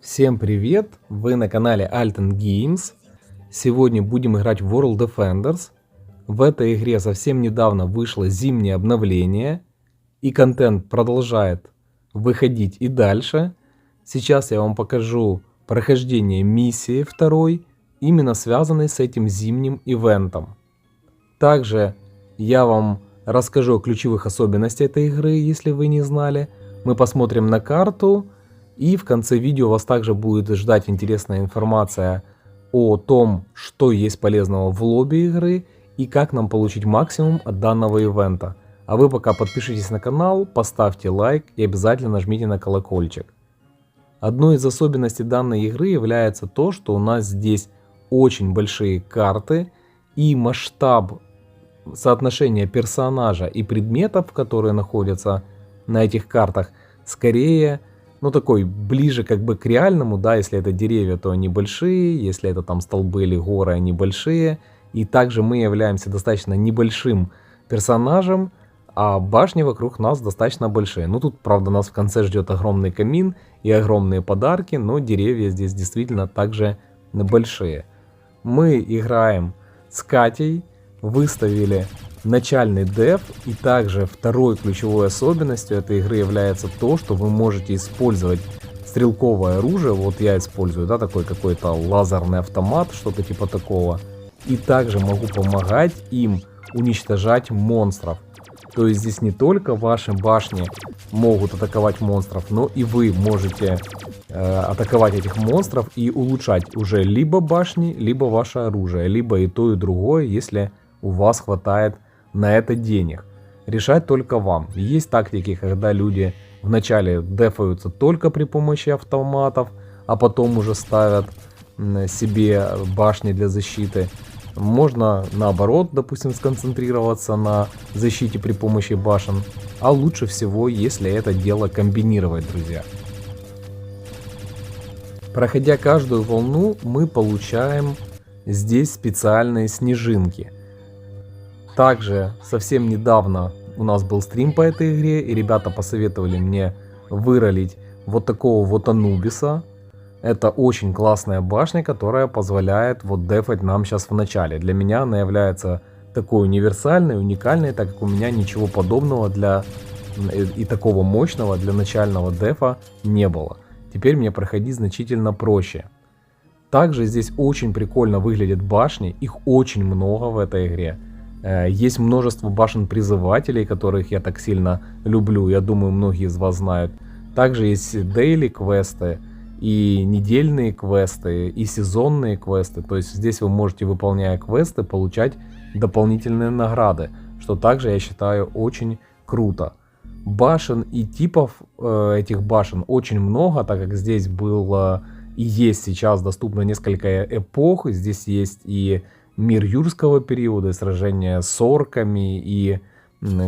Всем привет! Вы на канале Alten Games. Сегодня будем играть в World Defenders. В этой игре совсем недавно вышло зимнее обновление, и контент продолжает выходить и дальше. Сейчас я вам покажу прохождение миссии второй, именно связанной с этим зимним ивентом. Также я вам расскажу о ключевых особенностях этой игры, если вы не знали. Мы посмотрим на карту. И в конце видео вас также будет ждать интересная информация о том, что есть полезного в лобби игры и как нам получить максимум от данного ивента. А вы пока подпишитесь на канал, поставьте лайк и обязательно нажмите на колокольчик. Одной из особенностей данной игры является то, что у нас здесь очень большие карты и масштаб соотношения персонажа и предметов, которые находятся на этих картах, скорее такой ближе как бы к реальному, да, если это деревья, то они большие, если это там столбы или горы, они большие. И также мы являемся достаточно небольшим персонажем, а башни вокруг нас достаточно большие. Тут, правда, нас в конце ждет огромный камин и огромные подарки, но деревья здесь действительно также большие. Мы играем с Катей, выставили начальный деф, и также второй ключевой особенностью этой игры является то, что вы можете использовать стрелковое оружие. Вот я использую, да, такой какой-то лазерный автомат, что-то типа такого. И также могу помогать им уничтожать монстров. То есть здесь не только ваши башни могут атаковать монстров, но и вы можете атаковать этих монстров и улучшать уже либо башни, либо ваше оружие, либо и то, и другое, если у вас хватает на это денег. Решать только вам. Есть тактики, когда люди вначале дефаются только при помощи автоматов, а потом уже ставят себе башни для защиты. Можно наоборот, допустим, сконцентрироваться на защите при помощи башен. А лучше всего, если это дело комбинировать, друзья. Проходя каждую волну, мы получаем здесь специальные снежинки. Также совсем недавно у нас был стрим по этой игре, и ребята посоветовали мне выролить вот такого вот Анубиса. Это очень классная башня, которая позволяет вот дефать нам сейчас в начале. Для меня она является такой универсальной, уникальной, так как у меня ничего подобного и такого мощного для начального дефа не было. Теперь мне проходить значительно проще. Также здесь очень прикольно выглядят башни, их очень много в этой игре. Есть множество башен-призывателей, которых я так сильно люблю, я думаю, многие из вас знают. Также есть дейли квесты, и недельные квесты, и сезонные квесты. То есть здесь вы можете, выполняя квесты, получать дополнительные награды, что также я считаю очень круто. Башен и типов этих башен очень много, так как здесь было и есть сейчас доступно несколько эпох. Здесь есть и мир юрского периода, сражения с орками, и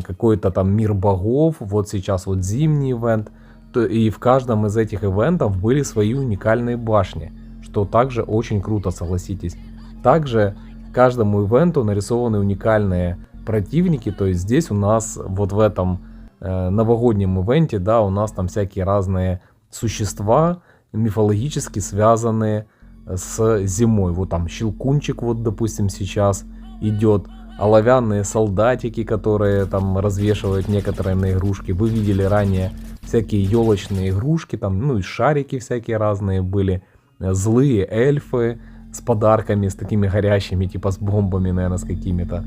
какой-то там мир богов. Вот сейчас вот зимний ивент. И в каждом из этих ивентов были свои уникальные башни, что также очень круто, согласитесь. Также каждому ивенту нарисованы уникальные противники. То есть здесь у нас вот в этом новогоднем ивенте, да, у нас там всякие разные существа мифологически связанные с зимой. Вот там щелкунчик, вот допустим сейчас идет, оловянные солдатики, которые там развешивают некоторые на игрушки. Вы видели ранее всякие елочные игрушки, там, и шарики всякие разные были, злые эльфы с подарками, с такими горящими, типа с бомбами, наверное, с какими-то.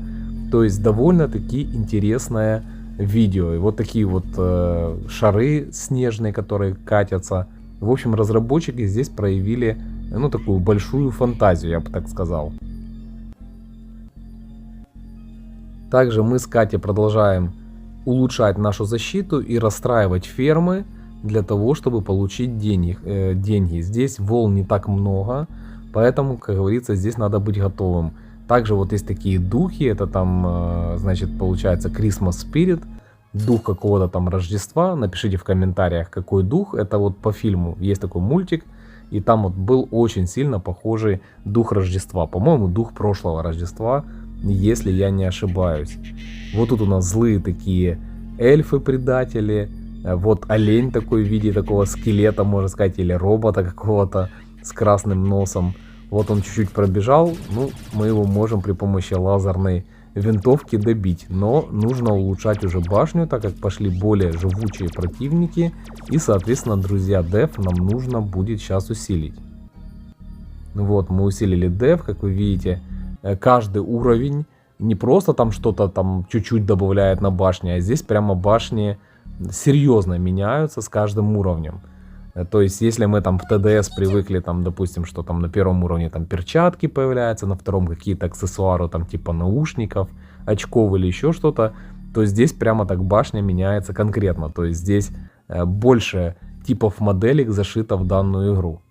То есть довольно-таки интересное видео. И вот такие вот шары снежные, которые катятся. В общем, разработчики здесь проявили такую большую фантазию, я бы так сказал. Также мы с Катей продолжаем улучшать нашу защиту и расстраивать фермы для того, чтобы получить деньги. Здесь волн не так много, поэтому, как говорится, здесь надо быть готовым. Также вот есть такие духи, это там, значит, получается Christmas Spirit, дух какого-то там Рождества. Напишите в комментариях, какой дух. Это вот по фильму есть такой мультик, и там вот был очень сильно похожий дух Рождества. По-моему, дух прошлого Рождества, если я не ошибаюсь. Вот тут у нас злые такие эльфы-предатели, Вот олень такой в виде такого скелета, можно сказать, или робота какого-то с красным носом. Вот он чуть-чуть пробежал, ну, мы его можем при помощи лазерной винтовки добить. Но нужно улучшать уже башню, так как пошли более живучие противники. И, соответственно, друзья, деф нам нужно будет сейчас усилить. Вот, мы усилили деф, как вы видите. Каждый уровень не просто там что-то там чуть-чуть добавляет на башне, а здесь прямо башни серьезно меняются с каждым уровнем. То есть, если мы там в ТДС привыкли, там, допустим, что там на первом уровне там перчатки появляются, на втором какие-то аксессуары, там, типа наушников, очков или еще что-то, то здесь прямо так башня меняется конкретно. То есть, здесь больше типов моделек зашито в данную игру.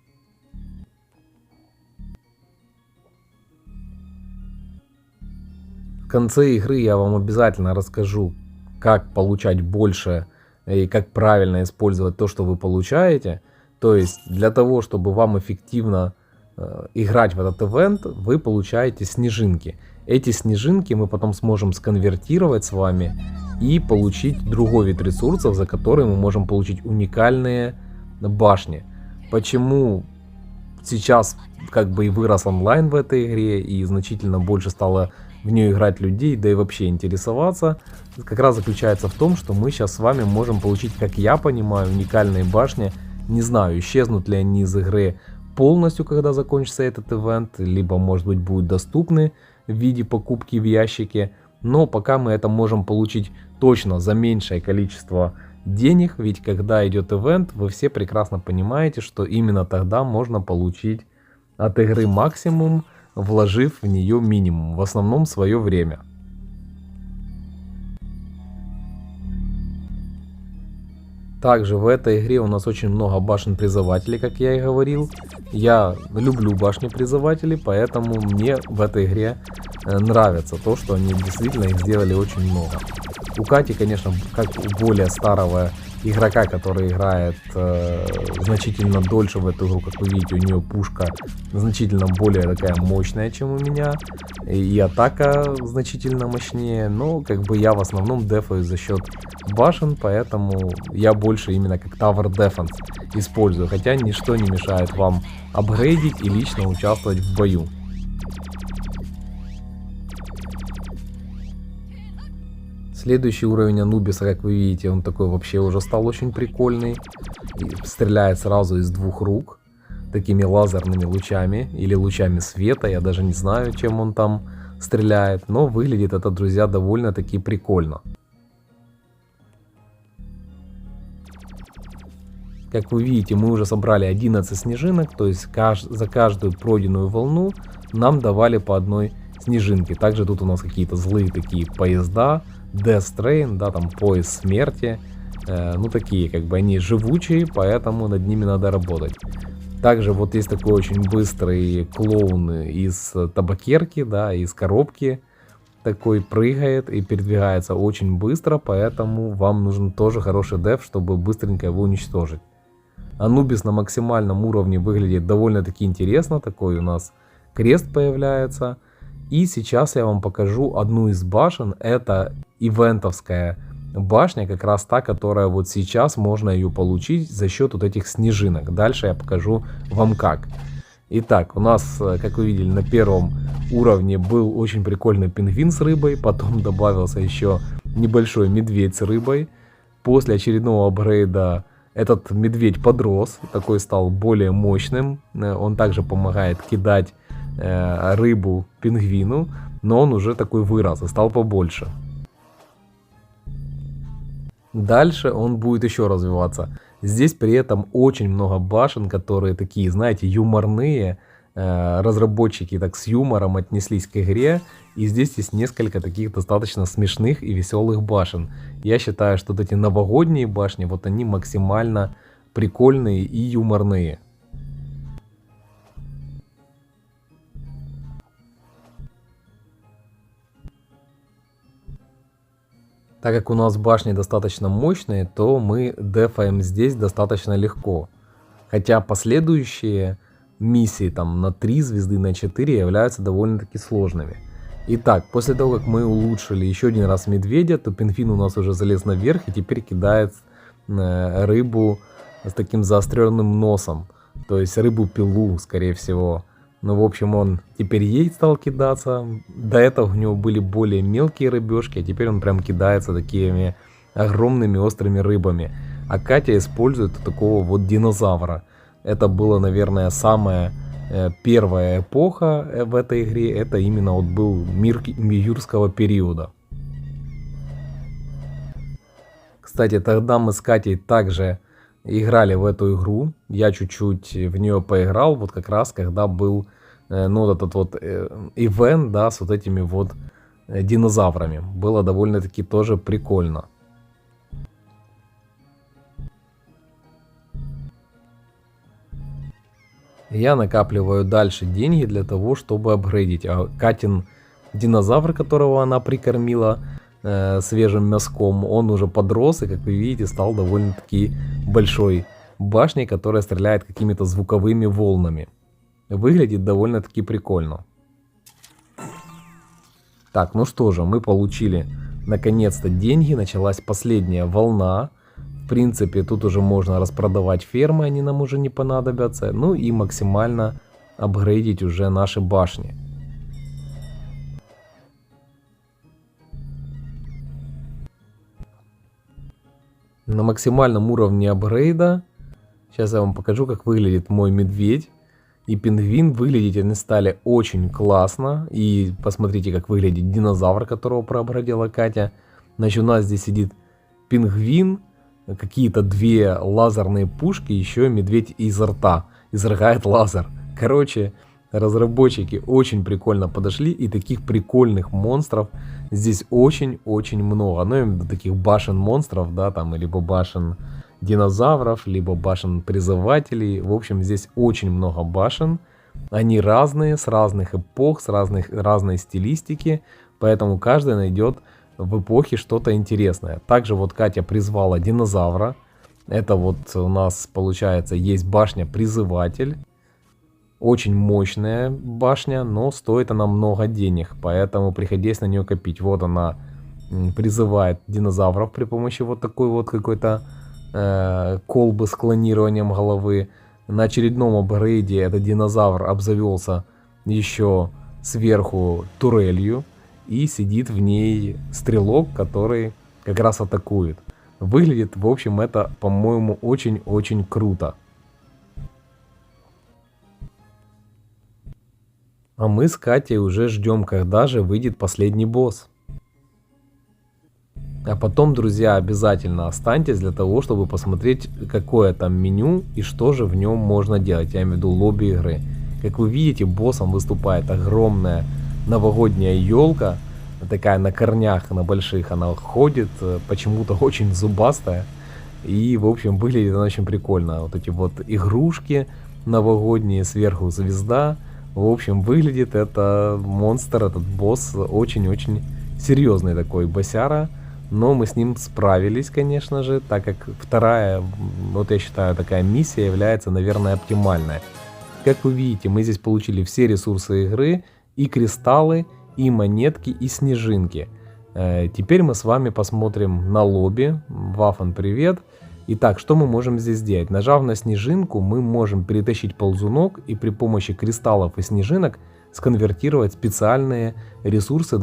В конце игры я вам обязательно расскажу, как получать больше и как правильно использовать то, что вы получаете. То есть для того, чтобы вам эффективно играть в этот ивент, вы получаете снежинки. Эти снежинки мы потом сможем сконвертировать с вами и получить другой вид ресурсов, за которые мы можем получить уникальные башни. Почему сейчас как бы и вырос онлайн в этой игре, и значительно больше стало в нее играть людей, да и вообще интересоваться, как раз заключается в том, что мы сейчас с вами можем получить, как я понимаю, уникальные башни. Не знаю, исчезнут ли они из игры полностью, когда закончится этот ивент, либо, может быть, будут доступны в виде покупки в ящике. Но пока мы это можем получить точно за меньшее количество денег, ведь когда идет ивент, вы все прекрасно понимаете, что именно тогда можно получить от игры максимум, вложив в нее минимум, в основном свое время. Также в этой игре у нас очень много башен призывателей, как я и говорил. Я люблю башни призывателей, поэтому мне в этой игре нравится то, что они действительно их сделали очень много. У Кати, конечно, как у более старого игрока, который играет значительно дольше в эту игру, как вы видите, у нее пушка значительно более такая мощная, чем у меня, и атака значительно мощнее, но как бы я в основном дефаю за счет башен, поэтому я больше именно как Tower Defense использую, хотя ничто не мешает вам апгрейдить и лично участвовать в бою. Следующий уровень Анубиса, как вы видите, он такой вообще уже стал очень прикольный. И стреляет сразу из двух рук, такими лазерными лучами или лучами света. Я даже не знаю, чем он там стреляет, но выглядит это, друзья, довольно-таки прикольно. Как вы видите, мы уже собрали 11 снежинок, то есть за каждую пройденную волну нам давали по одной снежинке. Также тут у нас какие-то злые такие поезда, Death Train, да, там поезд смерти, ну такие, как бы они живучие, поэтому над ними надо работать. Также вот есть такой очень быстрый клоун из табакерки, да, из коробки, такой прыгает и передвигается очень быстро, поэтому вам нужен тоже хороший деф, чтобы быстренько его уничтожить. Анубис на максимальном уровне выглядит довольно-таки интересно, такой у нас крест появляется. И сейчас я вам покажу одну из башен, это ивентовская башня, как раз та, которая вот сейчас можно ее получить за счет вот этих снежинок. Дальше я покажу вам как. Итак, у нас, как вы видели, на первом уровне был очень прикольный пингвин с рыбой, потом добавился еще небольшой медведь с рыбой. После очередного апгрейда этот медведь подрос, такой стал более мощным, он также помогает кидать рыбу пингвину, но он уже такой вырос и стал побольше. Дальше он будет еще развиваться. Здесь при этом очень много башен, которые такие, знаете, юморные. Разработчики так с юмором отнеслись к игре. И здесь есть несколько таких достаточно смешных и веселых башен. Я считаю, что вот эти новогодние башни, вот они максимально прикольные и юморные. Так как у нас башни достаточно мощные, то мы дефаем здесь достаточно легко. Хотя последующие миссии там на 3 звезды, на 4 являются довольно-таки сложными. Итак, после того, как мы улучшили еще один раз медведя, то пингвин у нас уже залез наверх и теперь кидает рыбу с таким заостренным носом. То есть рыбу-пилу, скорее всего. Ну, в общем, он теперь ей стал кидаться. До этого у него были более мелкие рыбешки, а теперь он прям кидается такими огромными острыми рыбами. А Катя использует такого вот динозавра. Это было, наверное, самая первая эпоха в этой игре. Это именно вот был мир юрского периода. Кстати, тогда мы с Катей также играли в эту игру. Я чуть-чуть в нее поиграл, вот как раз когда был ну, вот этот вот ивент, да, с вот этими вот динозаврами. Было довольно-таки тоже прикольно. Я накапливаю дальше деньги для того, чтобы апгрейдить. А Катин динозавр, которого она прикормила свежим мяском, он уже подрос и, как вы видите, стал довольно-таки большой башней, которая стреляет какими-то звуковыми волнами. Выглядит довольно-таки прикольно. Так, ну что же, мы получили наконец-то деньги, началась последняя волна. В принципе, тут уже можно распродавать фермы, они нам уже не понадобятся. Ну и максимально апгрейдить уже наши башни. На максимальном уровне апгрейда. Сейчас я вам покажу, как выглядит мой медведь и пингвин. Выглядеть они стали очень классно. И посмотрите, как выглядит динозавр, которого проапгрейдила Катя. Значит, у нас здесь сидит пингвин, какие-то две лазерные пушки, еще медведь из рта изрыгает лазер. Короче, разработчики очень прикольно подошли, и таких прикольных монстров здесь очень-очень много. Ну, именно таких башен монстров, да, там, либо башен динозавров, либо башен призывателей. В общем, здесь очень много башен. Они разные, с разных эпох, с разной стилистики, поэтому каждый найдет в эпохе что-то интересное. Также вот Катя призвала динозавра. Это вот у нас получается есть башня Призыватель. Очень мощная башня, но стоит она много денег, поэтому приходилось на нее копить. Вот она призывает динозавров при помощи вот такой вот какой-то колбы с клонированием головы. На очередном апгрейде этот динозавр обзавелся еще сверху турелью. И сидит в ней стрелок, который как раз атакует. Выглядит, в общем, это, по-моему, очень-очень круто. А мы с Катей уже ждем, когда же выйдет последний босс. А потом, друзья, обязательно останьтесь для того, чтобы посмотреть, какое там меню и что же в нем можно делать. Я имею в виду лобби игры. Как вы видите, боссом выступает огромная новогодняя елка, такая на корнях, на больших, она ходит, почему-то очень зубастая. И, в общем, выглядит она очень прикольно. Вот эти вот игрушки новогодние, сверху звезда. В общем, выглядит это монстр, этот босс очень-очень серьезный такой боссяра. Но мы с ним справились, конечно же, так как вторая, вот я считаю, такая миссия является, наверное, оптимальная. Как вы видите, мы здесь получили все ресурсы игры, и кристаллы, и монетки, и снежинки. Теперь мы с вами посмотрим на лобби. Вафан, привет. Итак, что мы можем здесь сделать? Нажав на снежинку, мы можем перетащить ползунок и при помощи кристаллов и снежинок сконвертировать специальные ресурсы,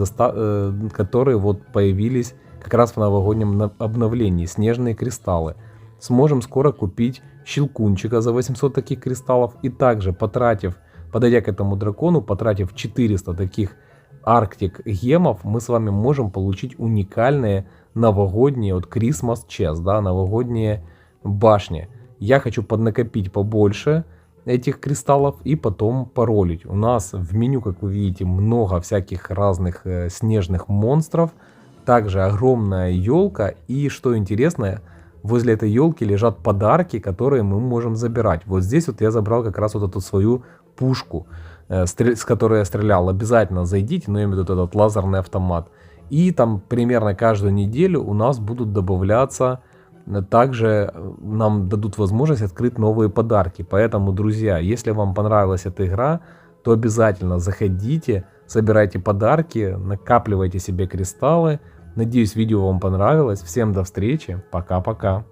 которые вот появились как раз в новогоднем обновлении. Снежные кристаллы. Сможем скоро купить щелкунчика за 800 таких кристаллов. И также, подойдя к этому дракону, потратив 400 таких Arctic гемов, мы с вами можем получить уникальные новогодние, вот Christmas Chest, да, новогодние башни. Я хочу поднакопить побольше этих кристаллов и потом паролить. У нас в меню, как вы видите, много всяких разных снежных монстров. Также огромная елка. И что интересно, возле этой елки лежат подарки, которые мы можем забирать. Вот здесь вот я забрал как раз вот эту свою пушку, с которой я стрелял. Обязательно зайдите, но я имею в виду этот лазерный автомат. И там примерно каждую неделю у нас будут добавляться, также нам дадут возможность открыть новые подарки. Поэтому, друзья, если вам понравилась эта игра, то обязательно заходите, собирайте подарки, накапливайте себе кристаллы. Надеюсь, видео вам понравилось. Всем до встречи. Пока-пока.